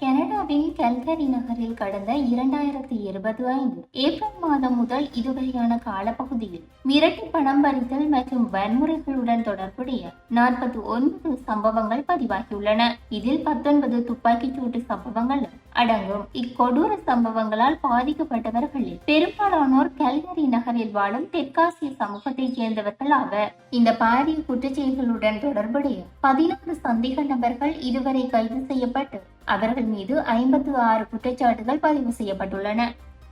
கனடாவின் கல்கரி நகரில் கடந்த 2025 ஏப்ரல் மாதம் முதல் இதுவரையான காலப்பகுதியில் மிரட்டி பணம் பறித்தல் மற்றும் வன்முறைகளுடன் தொடர்புடைய 49 சம்பவங்கள் பதிவாகியுள்ளன. இதில் 19 துப்பாக்கிச்சூட்டு சம்பவங்கள் அடங்கும். இக்கொடூர சம்பவங்களால் பாதிக்கப்பட்டவர்களில் பெரும்பாலானோர் கல்கரி நகரில் வாழும் தெற்காசிய சமூகத்தைச் சேர்ந்தவர்கள் ஆவர். இந்த பாரிய குற்றச்செயல்களுடன் தொடர்புடைய 16 சந்தேக நபர்கள் இதுவரை கைது செய்யப்பட்டு அவர்கள் மீது 56 குற்றச்சாட்டுகள் பதிவு செய்யப்பட்டுள்ளன.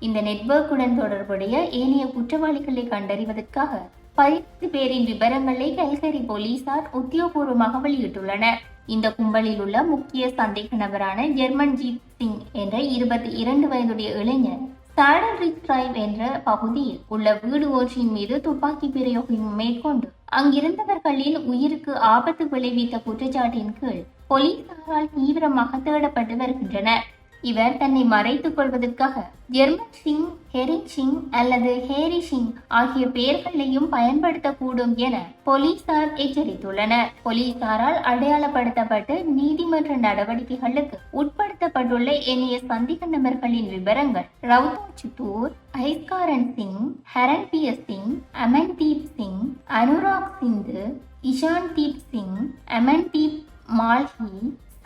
இந்த நெட்வொர்க்குடன் தொடர்புடைய ஏனைய குற்றவாளிகளை கண்டறிவதற்காக 10 பேரின் விவரங்களை கல்கரி போலீசார் உத்தியோகபூர்வமாக வெளியிட்டுள்ளனர். இந்த கும்பலில் உள்ள முக்கிய சந்தேக நபரான ஜெர்மன்ஜீத் சிங் என்ற 22 வயதுடைய இளைஞர் சாடல் ரிச் டிரைவ் என்ற பகுதியில் உள்ள வீடு ஒன்றின் மீது துப்பாக்கி பிரயோகம் மேற்கொண்டு அங்கிருந்தவர்களின் உயிருக்கு ஆபத்து விளைவித்த குற்றச்சாட்டின் கீழ் போலீசாரால் தீவிரமாக தேடப்பட்டு வருகின்றனர். இவர் தன்னை மறைத்துக் கொள்வதற்காக ஜெர்மன் சிங், ஹெரிங் சிங் அல்லது ஹேரி சிங் ஆகிய பெயர்களையும் பயன்படுத்தக்கூடும் என போலீசார் எச்சரித்துள்ளனர். போலீசாரால் அடையாளப்படுத்தப்பட்டு நீதிமன்ற நடவடிக்கைகளுக்கு உட்படுத்தப்பட்டுள்ள ஏனைய சந்தேக நபர்களின் விவரங்கள் ரவுதர் சித்தூர், ஐஸ்காரன் சிங், ஹரன்பியர் சிங், அமன்தீப் சிங், அனுராக் சிந்து, இஷான் தீப் சிங், அமன்தீப் மால்ஹி,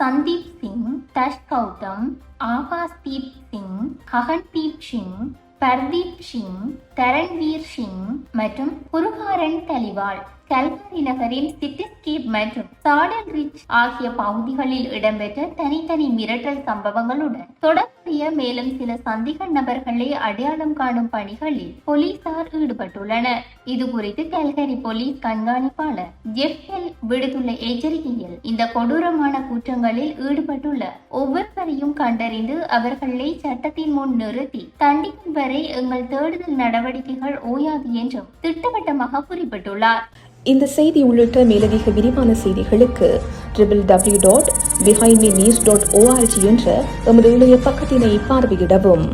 சந்தீப் சிங், தஷ் கௌதம், ஆகாஷ்தீப் சிங், ககன்தீப் சிங், பர்தீப் சிங், தரண்வீர் சிங் மற்றும் புருகாரன் தலிவால் கல்கரி நகரின் சிட்டிஸ்கேப் மற்றும் சாடல் ரிச் ஆகிய பகுதிகளில் இடம்பெற்ற தனித்தனி மிரட்டல் சம்பவங்களுடன் தொடர்புடைய மேலும் சில சந்தேக நபர்களை அடையாளம் காணும் பணிகளில் போலீசார் ஈடுபட்டுள்ளனர். இது குறித்து கல்கரி போலீஸ் கண்காணிப்பாளர் ஜெஃப் விடுத்துள்ள எச்சரிக்கையில் இந்த கொடூரமான குற்றங்களில் ஈடுபட்டுள்ள ஒவ்வொருவரையும் கண்டறிந்து அவர்களை சட்டத்தின் முன் நிறுத்தி தண்டிக்கும் வரை எங்கள் தேடுதல் நடவடிக்கைகள் ஓயாது என்றும் திட்டவட்டமாக குறிப்பிட்டுள்ளார். இந்த செய்தி உள்ளிட்ட மேலதிக விரிவான செய்திகளுக்கு www.behindmenews.org என்ற எமது இணைய பக்கத்தினை பார்வையிடவும்.